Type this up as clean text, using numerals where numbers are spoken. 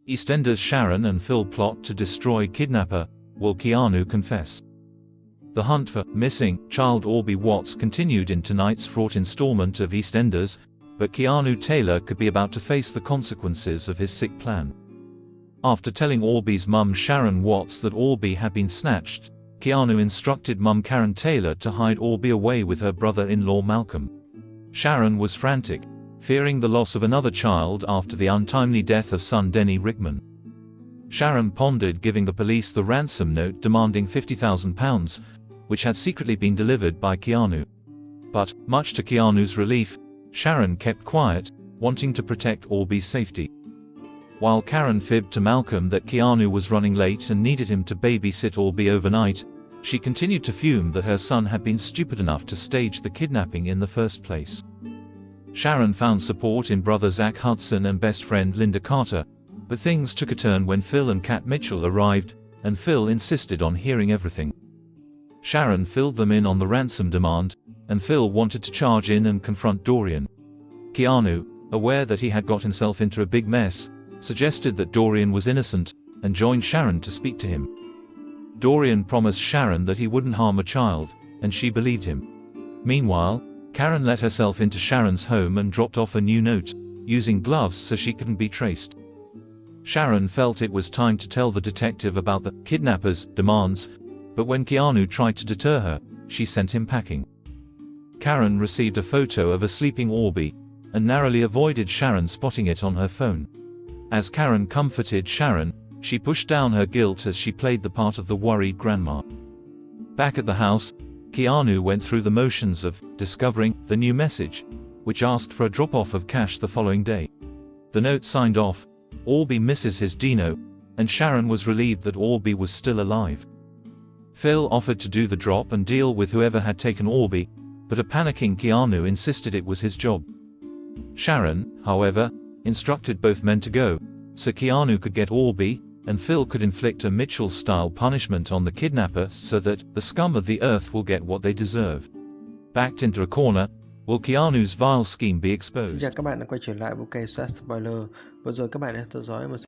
EastEnders Sharon and Phil plot to destroy kidnapper. Will Keanu confess? The hunt for missing child Orby Watts continued in tonight's fraught installment of EastEnders, but Keanu Taylor could be about to face the consequences of his sick plan. After telling Orby's mum Sharon Watts that Orby had been snatched, Keanu instructed mum Karen Taylor to hide Orby away with her brother-in-law Malcolm. Sharon was frantic, fearing the loss of another child after the untimely death of son Denny Rickman. Sharon pondered giving the police the ransom note demanding £50,000, which had secretly been delivered by Keanu. But, much to Keanu's relief, Sharon kept quiet, wanting to protect Orby's safety. While Karen fibbed to Malcolm that Keanu was running late and needed him to babysit Orby overnight, she continued to fume that her son had been stupid enough to stage the kidnapping in the first place. Sharon found support in brother Zach Hudson and best friend Linda Carter, but things took a turn when Phil and Kat Mitchell arrived, and Phil insisted on hearing everything. Sharon filled them in on the ransom demand, and Phil wanted to charge in and confront Dorian. Keanu, aware that he had got himself into a big mess, suggested that Dorian was innocent, and joined Sharon to speak to him. Dorian promised Sharon that he wouldn't harm a child, and she believed him. Meanwhile, Karen let herself into Sharon's home and dropped off a new note, using gloves so she couldn't be traced. Sharon felt it was time to tell the detective about the kidnapper's demands, but when Keanu tried to deter her, she sent him packing. Karen received a photo of a sleeping Orby, and narrowly avoided Sharon spotting it on her phone. As Karen comforted Sharon, she pushed down her guilt as she played the part of the worried grandma. Back at the house, Keanu went through the motions of discovering the new message, which asked for a drop-off of cash the following day. The note signed off, "Orby misses his Dino," and Sharon was relieved that Orby was still alive. Phil offered to do the drop and deal with whoever had taken Orby, but a panicking Keanu insisted it was his job. Sharon, however, instructed both men to go, so Keanu could get Orby, and Phil could inflict a Mitchell-style punishment on the kidnapper so that the scum of the earth will get what they deserve. Backed into a corner, will Keanu's vile scheme be exposed? Xin chào các bạn đã quay trở lại với kênh Spoiler. Vừa rồi các bạn đã theo dõi một